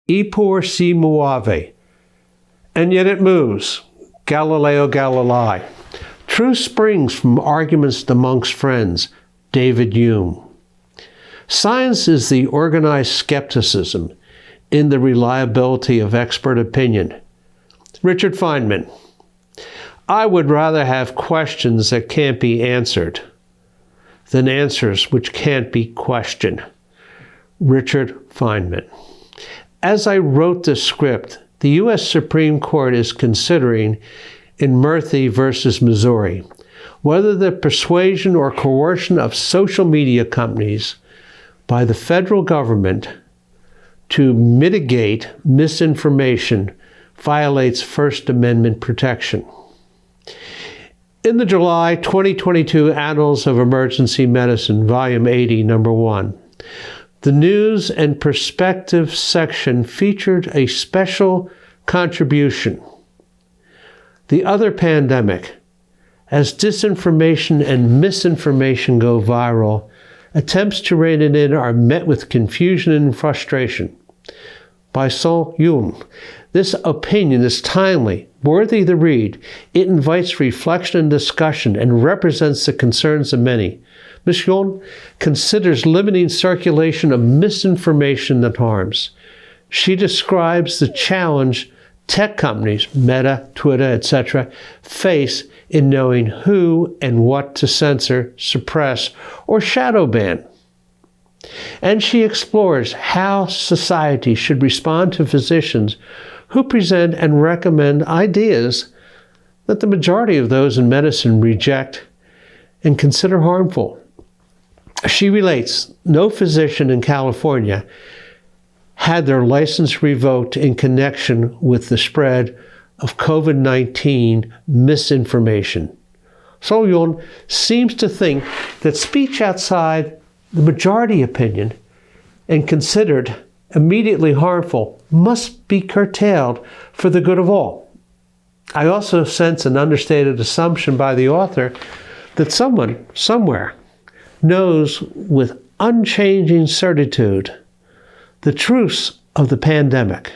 Eppur si muove, and yet it moves. Galileo Galilei. Truth springs from arguments amongst friends. David Hume. Science is the organized skepticism in the reliability of expert opinion. Richard Feynman. I would rather have questions that can't be answered than answers which can't be questioned. Richard Feynman. As I wrote this script, the U.S. Supreme Court is considering, in Murphy versus Missouri, whether the persuasion or coercion of social media companies by the federal government to mitigate misinformation violates First Amendment protection. In the July 2022 Annals of Emergency Medicine, Volume 80, Number 1, the News and Perspective section featured a special contribution. The Other Pandemic. As disinformation and misinformation go viral, attempts to rein it in are met with confusion and frustration. By Sol Yoon. This opinion is timely, worthy the read. It invites reflection and discussion and represents the concerns of many. Ms. Yoon considers limiting circulation of misinformation that harms. She describes the challenge tech companies, Meta, Twitter, etc., face in knowing who and what to censor, suppress, or shadow ban. And she explores how society should respond to physicians who present and recommend ideas that the majority of those in medicine reject and consider harmful. She relates, no physician in California had their license revoked in connection with the spread of COVID-19 misinformation. So Yoon seems to think that speech outside the majority opinion and considered immediately harmful must be curtailed for the good of all. I also sense an understated assumption by the author that someone, somewhere, knows with unchanging certitude the truths of the pandemic.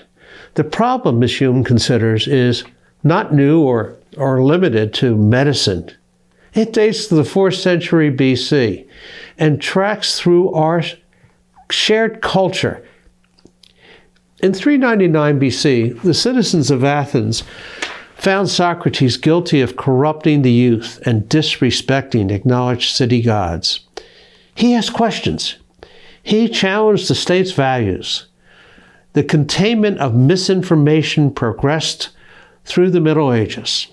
The problem, Ms. Hume considers, is not new or limited to medicine. It dates to the 4th century BC and tracks through our shared culture. In 399 BC, the citizens of Athens found Socrates guilty of corrupting the youth and disrespecting acknowledged city gods. He asked questions. He challenged the state's values. The containment of misinformation progressed through the Middle Ages.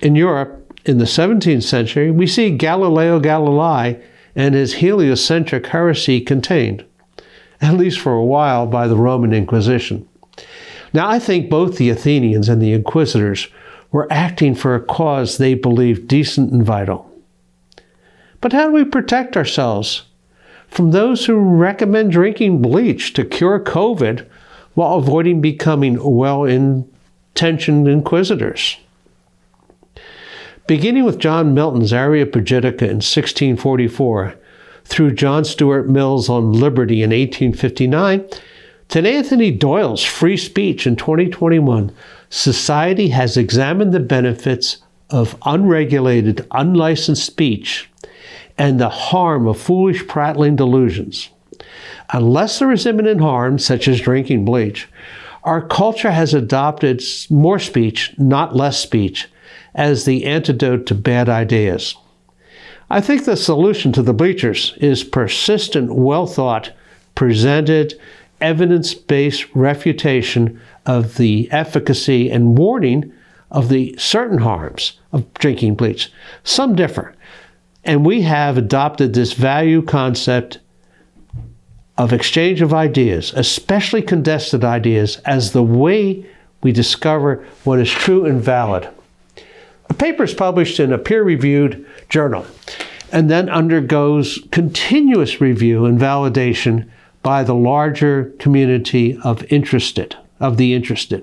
In Europe, in the 17th century, we see Galileo Galilei and his heliocentric heresy contained, at least for a while, by the Roman Inquisition. Now, I think both the Athenians and the Inquisitors were acting for a cause they believed decent and vital. But how do we protect ourselves from those who recommend drinking bleach to cure COVID while avoiding becoming well-intentioned inquisitors? Beginning with John Milton's Areopagitica in 1644, through John Stuart Mill's On Liberty in 1859, to Anthony Doyle's Free Speech in 2021, society has examined the benefits of unregulated, unlicensed speech and the harm of foolish prattling delusions. Unless there is imminent harm, such as drinking bleach, our culture has adopted more speech, not less speech, as the antidote to bad ideas. I think the solution to the bleachers is persistent, well-thought, presented, evidence-based refutation of the efficacy and warning of the certain harms of drinking bleach. Some differ, and we have adopted this value concept of exchange of ideas, especially contested ideas, as the way we discover what is true and valid. A paper is published in a peer-reviewed journal and then undergoes continuous review and validation by the larger community of the interested.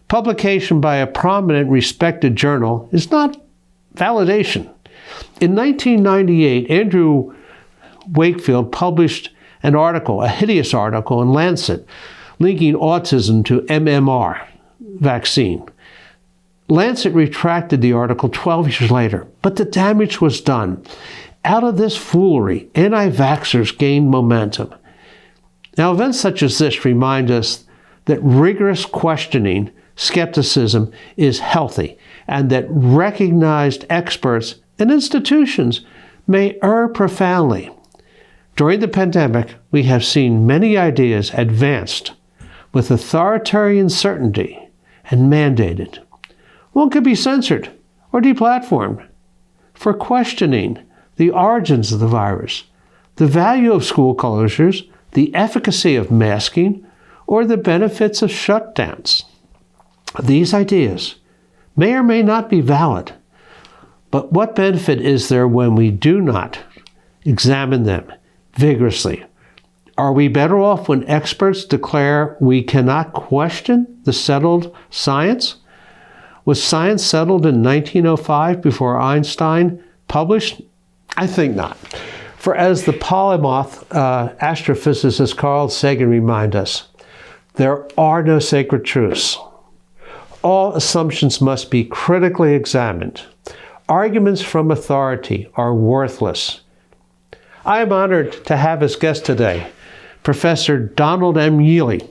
Publication by a prominent, respected journal is not validation. In 1998, Andrew Wakefield published an article, a hideous article in Lancet, linking autism to MMR vaccine. Lancet retracted the article 12 years later, but the damage was done. Out of this foolery, anti-vaxxers gained momentum. Now, events such as this remind us that rigorous questioning, skepticism is healthy, and that recognized experts and institutions may err profoundly. During the pandemic, we have seen many ideas advanced with authoritarian certainty and mandated. One could be censored or deplatformed for questioning the origins of the virus, the value of school closures, the efficacy of masking, or the benefits of shutdowns. These ideas may or may not be valid, but what benefit is there when we do not examine them vigorously? Are we better off when experts declare we cannot question the settled science? Was science settled in 1905 before Einstein published? I think not. For as the polymath astrophysicist Carl Sagan reminds us, there are no sacred truths. All assumptions must be critically examined. Arguments from authority are worthless. I am honored to have as guest today Professor Donald M. Yealy,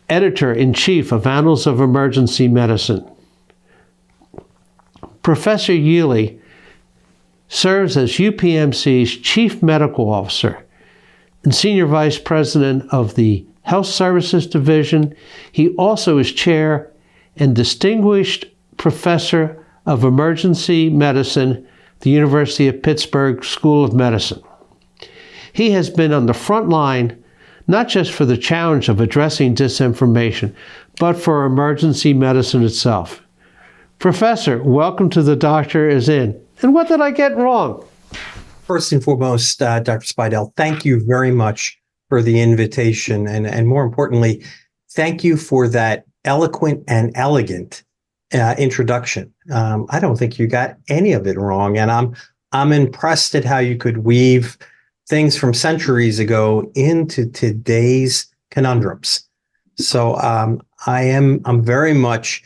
Editor-in-Chief of Annals of Emergency Medicine. Professor Yealy serves as UPMC's Chief Medical Officer and Senior Vice President of the Health Services Division. He also is Chair and Distinguished Professor of Emergency Medicine at the University of Pittsburgh School of Medicine. He has been on the front line, not just for the challenge of addressing disinformation, but for emergency medicine itself. Professor, welcome to The Doctor Is In. And what did I get wrong? First and foremost, Dr. Speidel, thank you very much for the invitation. And more importantly, thank you for that eloquent and elegant introduction. I don't think you got any of it wrong. And I'm impressed at how you could weave things from centuries ago into today's conundrums. So I'm very much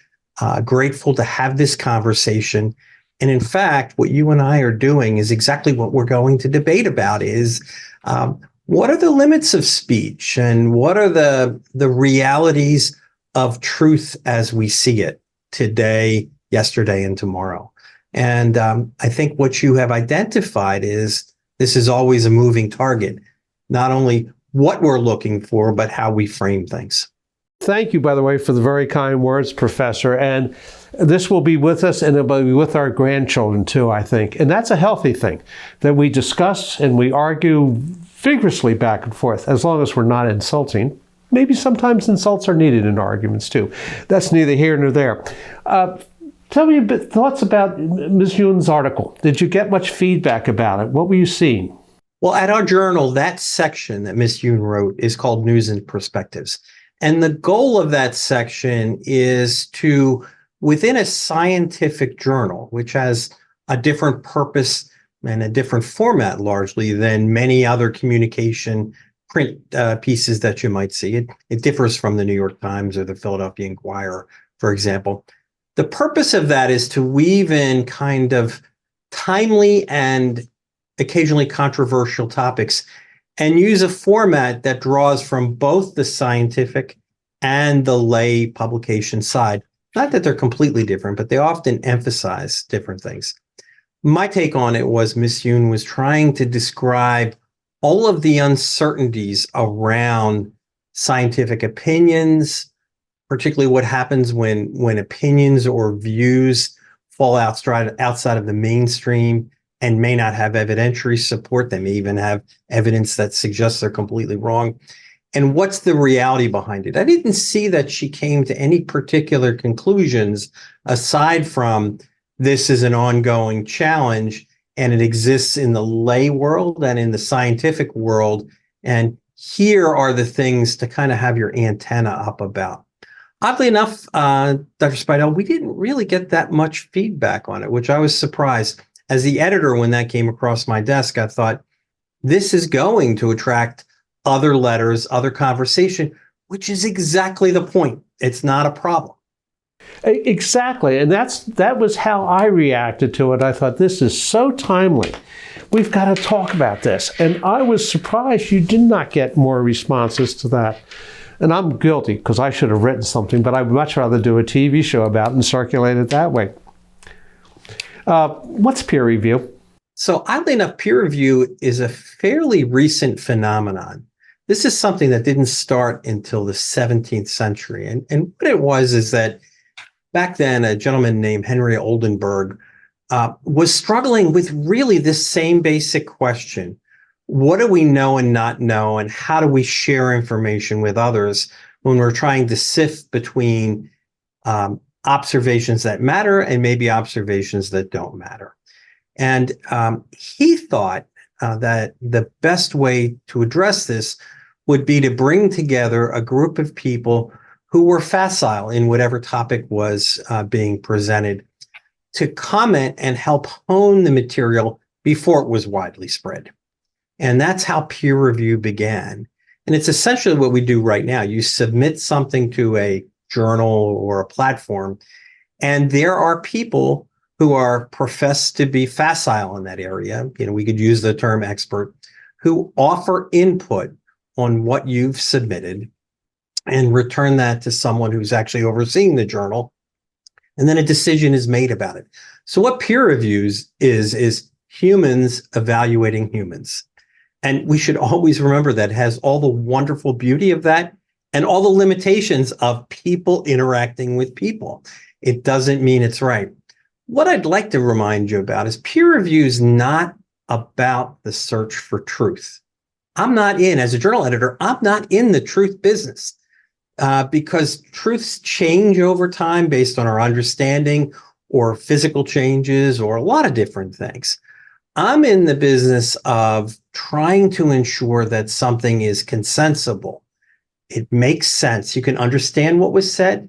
grateful to have this conversation. And in fact, what you and I are doing is exactly what we're going to debate about is what are the limits of speech and what are the realities of truth as we see it today, yesterday, and tomorrow. And I think what you have identified is this is always a moving target, not only what we're looking for, but how we frame things. Thank you, by the way, for the very kind words, Professor. And this will be with us, and it will be with our grandchildren, too, I think. And that's a healthy thing, that we discuss and we argue vigorously back and forth, as long as we're not insulting. Maybe sometimes insults are needed in arguments, too. That's neither here nor there. Tell me a bit thoughts about Ms. Yoon's article. Did you get much feedback about it? What were you seeing? Well, at our journal, that section that Ms. Yoon wrote is called News and Perspectives. And the goal of that section is to, within a scientific journal, which has a different purpose and a different format largely than many other communication print pieces that you might see. It differs from the New York Times or the Philadelphia Inquirer, for example. The purpose of that is to weave in kind of timely and occasionally controversial topics and use a format that draws from both the scientific and the lay publication side. Not that they're completely different, but they often emphasize different things. My take on it was Ms. Yoon was trying to describe all of the uncertainties around scientific opinions, particularly what happens when opinions or views fall outside of the mainstream and may not have evidentiary support. They may even have evidence that suggests they're completely wrong. And what's the reality behind it? I didn't see that she came to any particular conclusions aside from this is an ongoing challenge and it exists in the lay world and in the scientific world. And here are the things to kind of have your antenna up about. Oddly enough, Dr. Speidel, we didn't really get that much feedback on it, which I was surprised. As the editor, when that came across my desk, I thought, this is going to attract other letters, other conversation, which is exactly the point. It's not a problem. Exactly. And that was how I reacted to it. I thought, this is so timely. We've got to talk about this. And I was surprised you did not get more responses to that. And I'm guilty because I should have written something, but I would much rather do a TV show about it and circulate it that way. What's peer review? So oddly enough, peer review is a fairly recent phenomenon. This is something that didn't start until the 17th century. And what it was is that back then, a gentleman named Henry Oldenburg was struggling with really this same basic question. What do we know and not know, and how do we share information with others when we're trying to sift between observations that matter and maybe observations that don't matter? And he thought that the best way to address this would be to bring together a group of people who were facile in whatever topic was being presented to comment and help hone the material before it was widely spread. And that's how peer review began. And it's essentially what we do right now. You submit something to a journal or a platform, and there are people who are professed to be facile in that area. We could use the term expert, who offer input on what you've submitted and return that to someone who's actually overseeing the journal. And then a decision is made about it. So what peer reviews is humans evaluating humans. And we should always remember that it has all the wonderful beauty of that and all the limitations of people interacting with people. It doesn't mean it's right. What I'd like to remind you about is peer review is not about the search for truth. As a journal editor, I'm not in the truth business because truths change over time based on our understanding or physical changes or a lot of different things. I'm in the business of trying to ensure that something is consensible. It makes sense. You can understand what was said.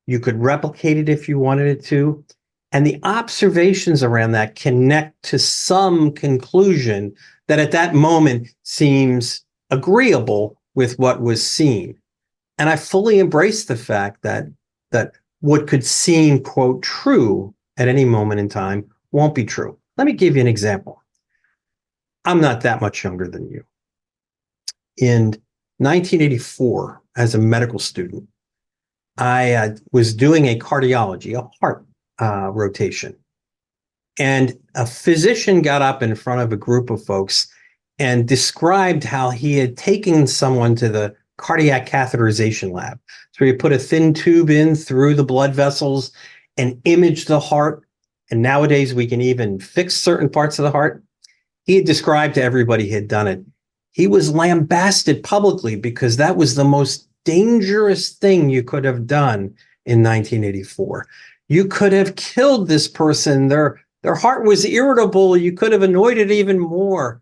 You could replicate it if you wanted it to. And the observations around that connect to some conclusion that at that moment seems agreeable with what was seen. And I fully embrace the fact that what could seem, quote, true at any moment in time won't be true. Let me give you an example. I'm not that much younger than you. In 1984, as a medical student, I was doing a cardiology, a heart rotation. And a physician got up in front of a group of folks and described how he had taken someone to the cardiac catheterization lab. So he put a thin tube in through the blood vessels and imaged the heart. And nowadays we can even fix certain parts of the heart. He had described to everybody he had done it. He was lambasted publicly because that was the most dangerous thing you could have done in 1984. You could have killed this person. Their heart was irritable. You could have annoyed it even more.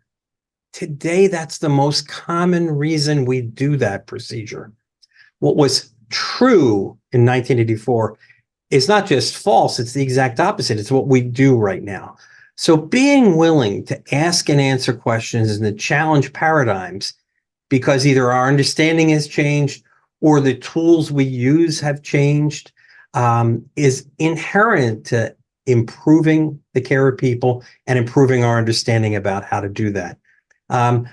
Today, that's the most common reason we do that procedure. What was true in 1984 is not just false, it's the exact opposite. It's what we do right now. So being willing to ask and answer questions and to challenge paradigms because either our understanding has changed or the tools we use have changed is inherent to improving the care of people and improving our understanding about how to do that.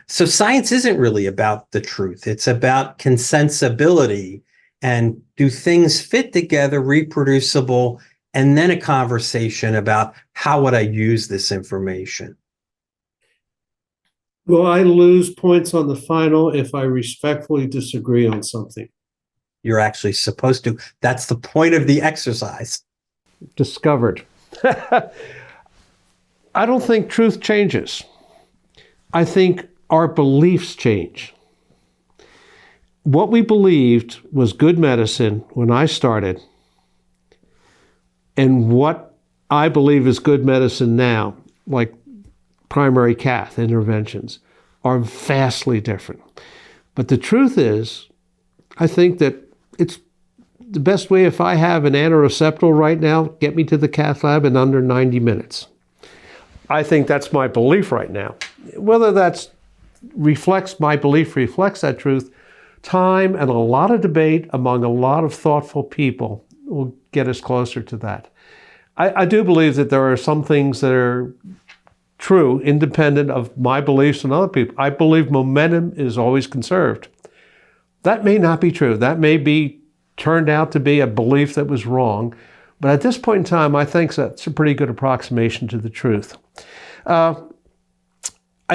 So science isn't really about the truth. It's about consensibility and do things fit together, reproducible, and then a conversation about how would I use this information. Will I lose points on the final if I respectfully disagree on something? You're actually supposed to. That's the point of the exercise. Discovered. I don't think truth changes. I think our beliefs change. What we believed was good medicine when I started, and what I believe is good medicine now, like primary cath interventions, are vastly different. But the truth is, I think that it's the best way if I have an anoroseptal right now, get me to the cath lab in under 90 minutes. I think that's my belief right now. Whether my belief reflects that truth, time and a lot of debate among a lot of thoughtful people will get us closer to that. I do believe that there are some things that are true, independent of my beliefs and other people. I believe momentum is always conserved. That may not be true. That may be turned out to be a belief that was wrong. But at this point in time, I think that's a pretty good approximation to the truth. I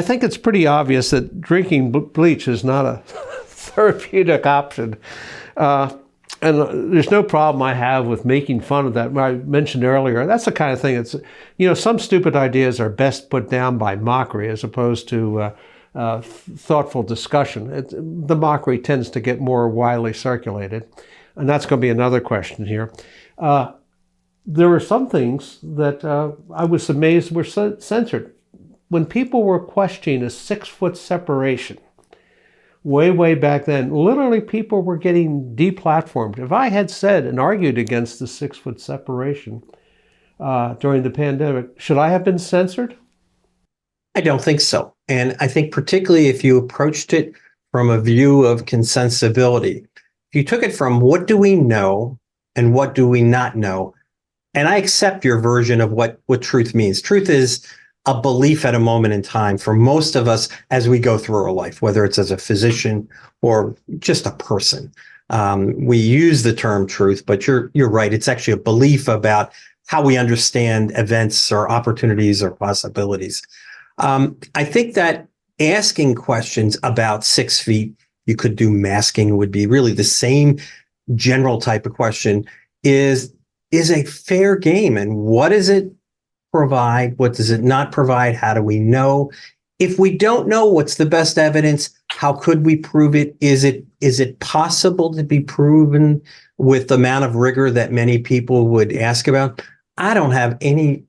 think it's pretty obvious that drinking bleach is not a therapeutic option. And there's no problem I have with making fun of that. I mentioned earlier, that's the kind of thing that's, some stupid ideas are best put down by mockery as opposed to thoughtful discussion. The mockery tends to get more widely circulated. And that's going to be another question here. There were some things that I was amazed were censored. When people were questioning a 6-foot separation, way back then, literally people were getting deplatformed. If I had said and argued against the 6-foot separation during the pandemic, should I have been censored? I don't think so. And I think particularly if you approached it from a view of consensibility, if you took it from what do we know and what do we not know, and I accept your version of what truth means. Truth is a belief at a moment in time for most of us as we go through our life, whether it's as a physician or just a person. We use the term truth, but you're right. It's actually a belief about how we understand events or opportunities or possibilities. I think that asking questions about 6 feet, you could do masking, would be really the same general type of question, is a fair game. And what does it provide? What does it not provide? How do we know? If we don't know what's the best evidence, how could we prove it? Is it possible to be proven with the amount of rigor that many people would ask about? I don't have any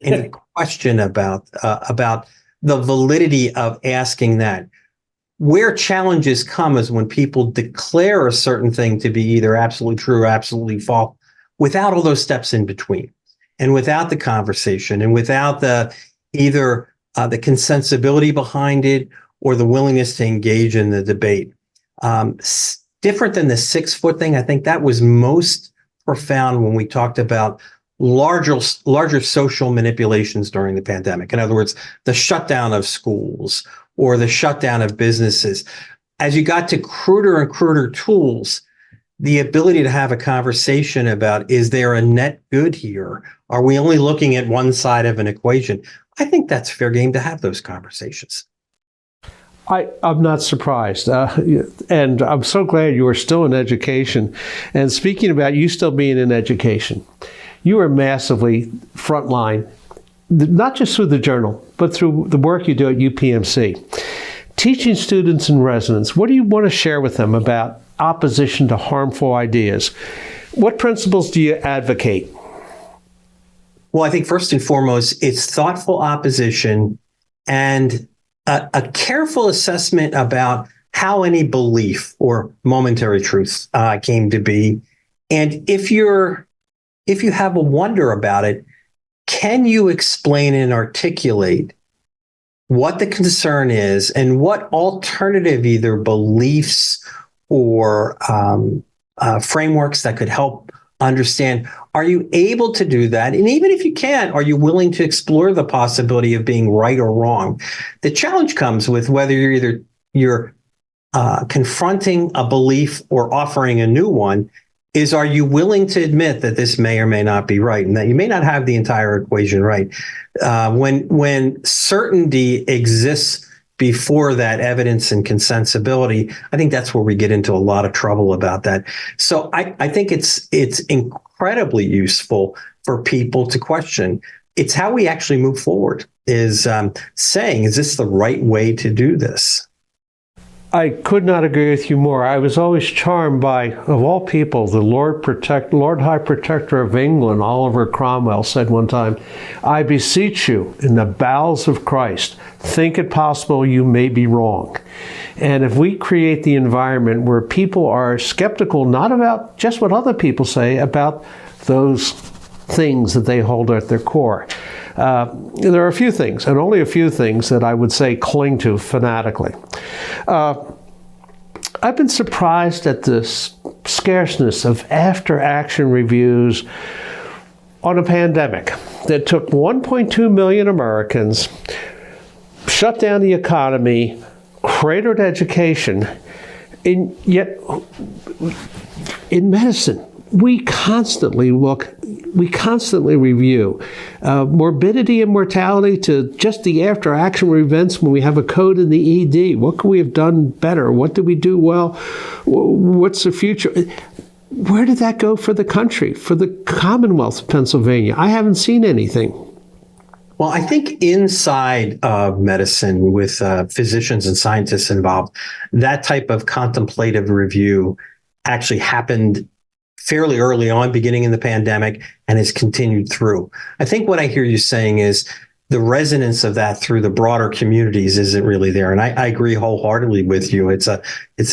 question about the validity of asking that. Where challenges come is when people declare a certain thing to be either absolutely true or absolutely false without all those steps in between, and without the conversation, and without either the consensibility behind it or the willingness to engage in the debate. Different than the 6-foot thing, I think that was most profound when we talked about larger social manipulations during the pandemic. In other words, the shutdown of schools or the shutdown of businesses. As you got to cruder and cruder tools, the ability to have a conversation about, is there a net good here? Are we only looking at one side of an equation? I think that's fair game to have those conversations. I'm not surprised. And I'm so glad you are still in education. And speaking about you still being in education, you are massively frontline, not just through the journal, but through the work you do at UPMC. Teaching students and residents, what do you want to share with them about opposition to harmful ideas? What principles do you advocate? Well, I think first and foremost, it's thoughtful opposition and a careful assessment about how any belief or momentary truth came to be. And if you have a wonder about it, can you explain and articulate what the concern is and what alternative either beliefs or frameworks that could help understand? Are you able to do that? And even if you can't, are you willing to explore the possibility of being right or wrong? The challenge comes with whether you're confronting a belief or offering a new one, is are you willing to admit that this may or may not be right and that you may not have the entire equation right? When certainty exists before that evidence and consensibility, I think that's where we get into a lot of trouble about that. So I think it's incredibly useful for people to question. It's how we actually move forward, is saying, is this the right way to do this? I could not agree with you more. I was always charmed by, of all people, the Lord High Protector of England, Oliver Cromwell, said one time, "I beseech you, in the bowels of Christ, think it possible you may be wrong." And if we create the environment where people are skeptical, not about just what other people say, about those things that they hold at their core. There are a few things, and only a few things, that I would say cling to fanatically. I've been surprised at the scarceness of after-action reviews on a pandemic that took 1.2 million Americans, shut down the economy, cratered education, and yet in medicine, we constantly review morbidity and mortality to just the after-action events when we have a code in the ED. What could we have done better? What did we do well? What's the future? Where did that go for the country, for the Commonwealth of Pennsylvania? I haven't seen anything. Well, I think inside of medicine, with physicians and scientists involved, that type of contemplative review actually happened fairly early on, beginning in the pandemic, and has continued through. I think what I hear you saying is the resonance of that through the broader communities isn't really there. And I agree wholeheartedly with you. It's a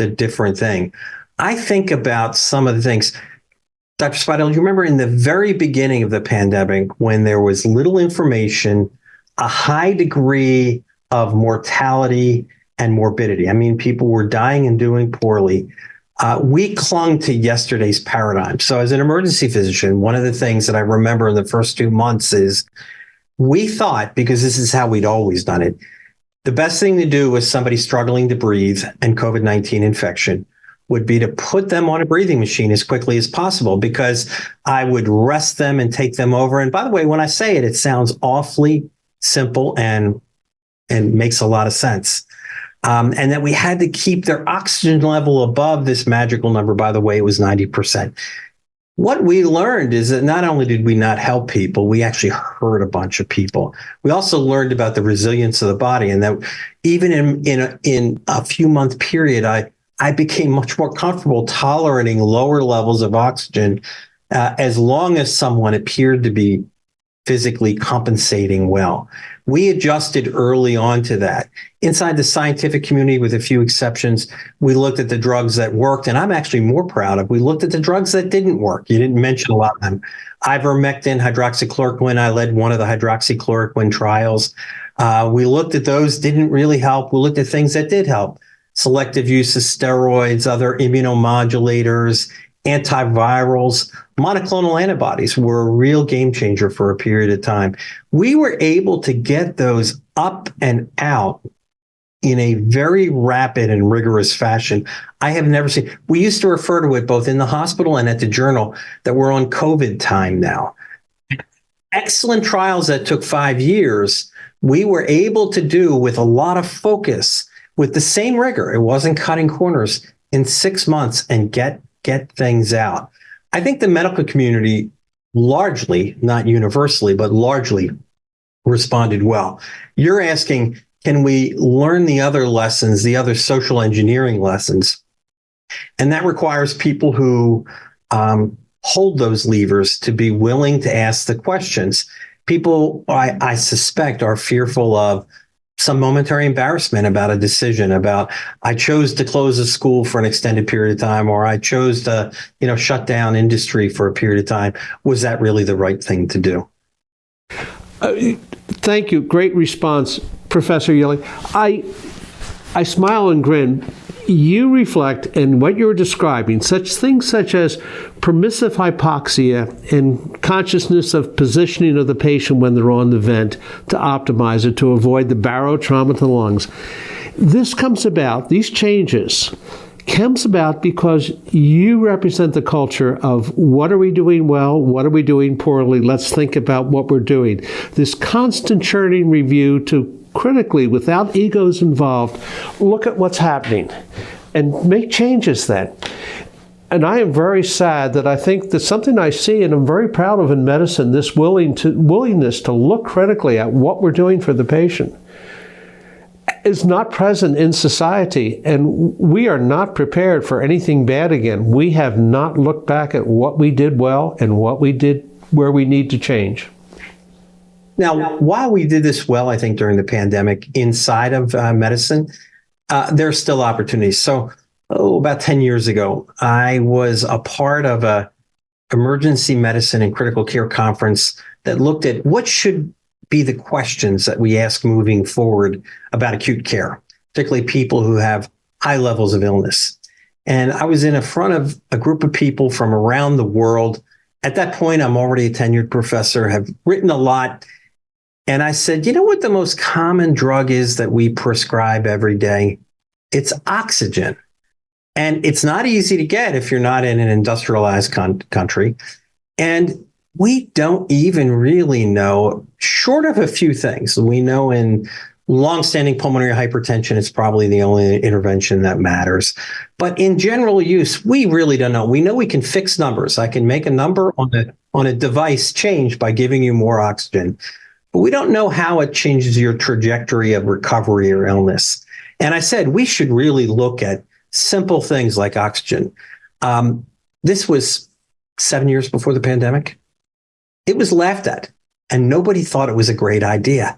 different thing. I think about some of the things. Dr. Speidel, you remember in the very beginning of the pandemic, when there was little information, a high degree of mortality and morbidity. I mean, people were dying and doing poorly. We clung to yesterday's paradigm. So as an emergency physician, one of the things that I remember in the first 2 months is we thought, because this is how we'd always done it, the best thing to do with somebody struggling to breathe and COVID-19 infection would be to put them on a breathing machine as quickly as possible, because I would rest them and take them over. And by the way, when I say it, it sounds awfully simple and makes a lot of sense. And that we had to keep their oxygen level above this magical number. By the way, it was 90%. What we learned is that not only did we not help people, we actually hurt a bunch of people. We also learned about the resilience of the body, and that even in a few month period, I became much more comfortable tolerating lower levels of oxygen as long as someone appeared to be physically compensating well. We adjusted early on to that. Inside the scientific community, with a few exceptions, we looked at the drugs that worked, and I'm actually more proud of, we looked at the drugs that didn't work. You didn't mention a lot of them. Ivermectin, hydroxychloroquine, I led one of the hydroxychloroquine trials. We looked at those, didn't really help. We looked at things that did help. Selective use of steroids, other immunomodulators, antivirals, monoclonal antibodies were a real game changer for a period of time. We were able to get those up and out in a very rapid and rigorous fashion I have never seen. We used to refer to it both in the hospital and at the journal that we're on COVID time now. Excellent trials that took 5 years, we were able to do with a lot of focus, with the same rigor. It wasn't cutting corners, in 6 months, and get things out. I think the medical community largely, not universally, but largely responded well. You're asking, can we learn the other lessons, the other social engineering lessons? And that requires people who hold those levers to be willing to ask the questions. People, I suspect, are fearful of some momentary embarrassment about a decision, about I chose to close a school for an extended period of time, or I chose to, shut down industry for a period of time. Was that really the right thing to do? Thank you. Great response, Professor Yealy. I smile and grin. You reflect, in what you're describing, things such as permissive hypoxia and consciousness of positioning of the patient when they're on the vent to optimize it, to avoid the barotrauma to the lungs. These changes comes about because you represent the culture of what are we doing well, what are we doing poorly, let's think about what we're doing. This constant churning review to critically, without egos involved, look at what's happening and make changes then. And I am very sad that I think that something I see, and I'm very proud of in medicine, this willingness to look critically at what we're doing for the patient, is not present in society, and we are not prepared for anything bad again. We have not looked back at what we did well and what we did where we need to change. Now, while we did this well, I think during the pandemic inside of medicine, there are still opportunities. So, about 10 years ago, I was a part of a emergency medicine and critical care conference that looked at what should be the questions that we ask moving forward about acute care, particularly people who have high levels of illness. And I was in front of a group of people from around the world. At that point, I'm already a tenured professor, have written a lot. And I said, you know what the most common drug is that we prescribe every day? It's oxygen. And it's not easy to get if you're not in an industrialized country. And we don't even really know, short of a few things. We know in longstanding pulmonary hypertension, it's probably the only intervention that matters. But in general use, we really don't know. We know we can fix numbers. I can make a number on a device change by giving you more oxygen. But we don't know how it changes your trajectory of recovery or illness. And I said, we should really look at simple things like oxygen. This was 7 years before the pandemic. It was laughed at, and nobody thought it was a great idea.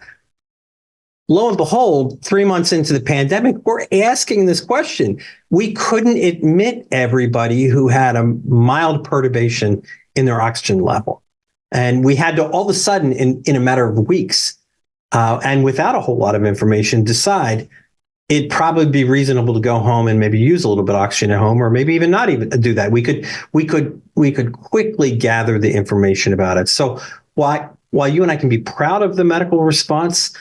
Lo and behold, 3 months into the pandemic, we're asking this question. We couldn't admit everybody who had a mild perturbation in their oxygen level. And we had to all of a sudden, in a matter of weeks, and without a whole lot of information, decide it'd probably be reasonable to go home and maybe use a little bit of oxygen at home, or maybe even not even do that. We could quickly gather the information about it. So while you and I can be proud of the medical response,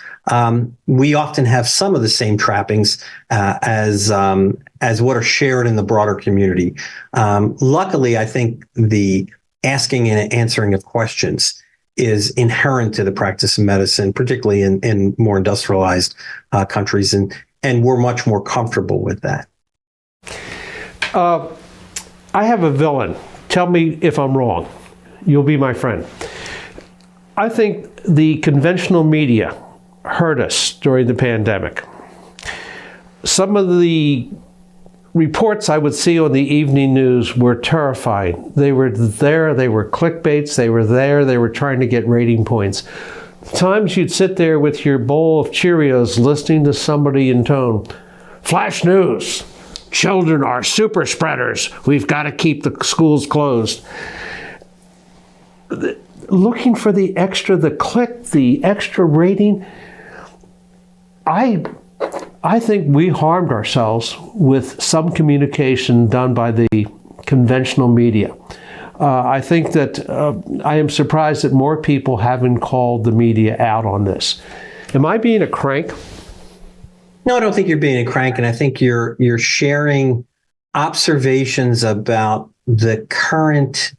we often have some of the same trappings as what are shared in the broader community. Luckily, I think the asking and answering of questions is inherent to the practice of medicine, particularly in more industrialized countries, and we're much more comfortable with that. I have a villain. Tell me if I'm wrong. You'll be my friend. I think the conventional media hurt us during the pandemic. Some of the reports I would see on the evening news were terrifying. They were there, they were clickbaits, they were there, they were trying to get rating points. Times you'd sit there with your bowl of Cheerios listening to somebody intone, "Flash news, children are super spreaders. We've got to keep the schools closed." Looking for the extra, the click, the extra rating. I think we harmed ourselves with some communication done by the conventional media. I think that I am surprised that more people haven't called the media out on this. Am I being a crank? No, I don't think you're being a crank, and I think you're sharing observations about the current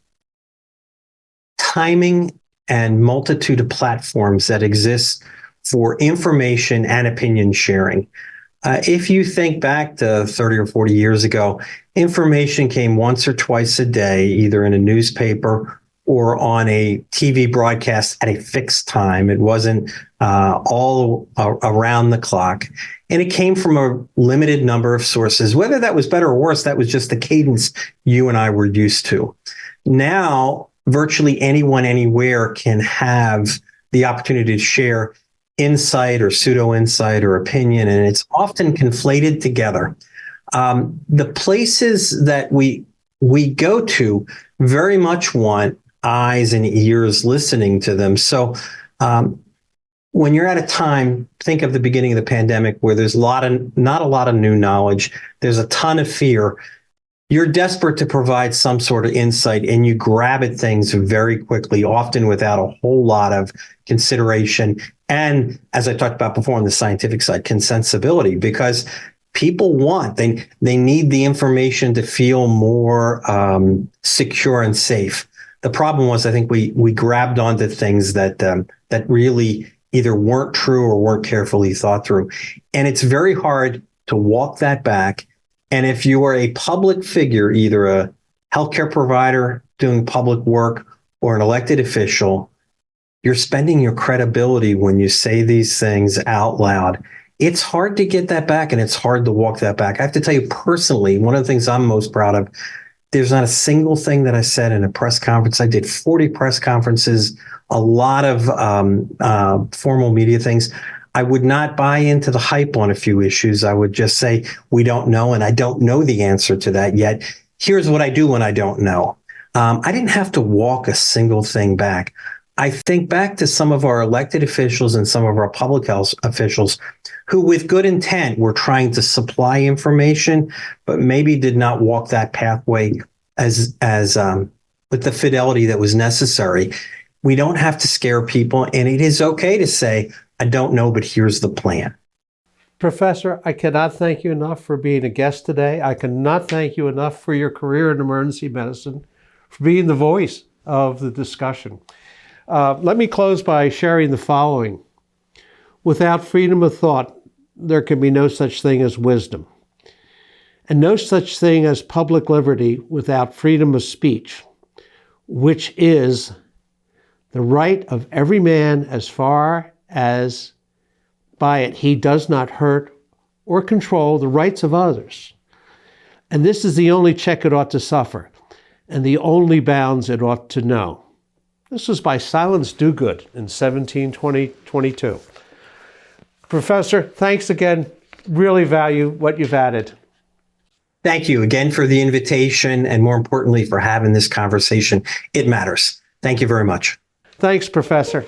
timing and multitude of platforms that exist for information and opinion sharing. If you think back to 30 or 40 years ago, information came once or twice a day, either in a newspaper or on a TV broadcast at a fixed time. It wasn't all around the clock. And it came from a limited number of sources. Whether that was better or worse, that was just the cadence you and I were used to. Now, virtually anyone, anywhere can have the opportunity to share insight or pseudo-insight or opinion, and it's often conflated together. The places that we go to very much want eyes and ears listening to them. So when you're at a time, think of the beginning of the pandemic where there's not a lot of new knowledge, there's a ton of fear. You're desperate to provide some sort of insight, and you grab at things very quickly, often without a whole lot of consideration. And as I talked about before on the scientific side, consensibility, because people they need the information to feel more secure and safe. The problem was, I think we grabbed onto things that really either weren't true or weren't carefully thought through. And it's very hard to walk that back. And if you are a public figure, either a healthcare provider doing public work or an elected official, you're spending your credibility when you say these things out loud. It's hard to get that back, and it's hard to walk that back. I have to tell you personally, one of the things I'm most proud of, there's not a single thing that I said in a press conference. I did 40 press conferences, a lot of formal media things. I would not buy into the hype on a few issues. I would just say, we don't know, and I don't know the answer to that yet. Here's what I do when I don't know. I didn't have to walk a single thing back. I think back to some of our elected officials and some of our public health officials who, with good intent, were trying to supply information, but maybe did not walk that pathway as with the fidelity that was necessary. We don't have to scare people, and it is okay to say, I don't know, but here's the plan. Professor, I cannot thank you enough for being a guest today. I cannot thank you enough for your career in emergency medicine, for being the voice of the discussion. Let me close by sharing the following. Without freedom of thought, there can be no such thing as wisdom, and no such thing as public liberty without freedom of speech, which is the right of every man as far as by it he does not hurt or control the rights of others. And this is the only check it ought to suffer, and the only bounds it ought to know. This was by Silence Dogood in 1722. Professor, thanks again. Really value what you've added. Thank you again for the invitation, and more importantly, for having this conversation. It matters. Thank you very much. Thanks, Professor.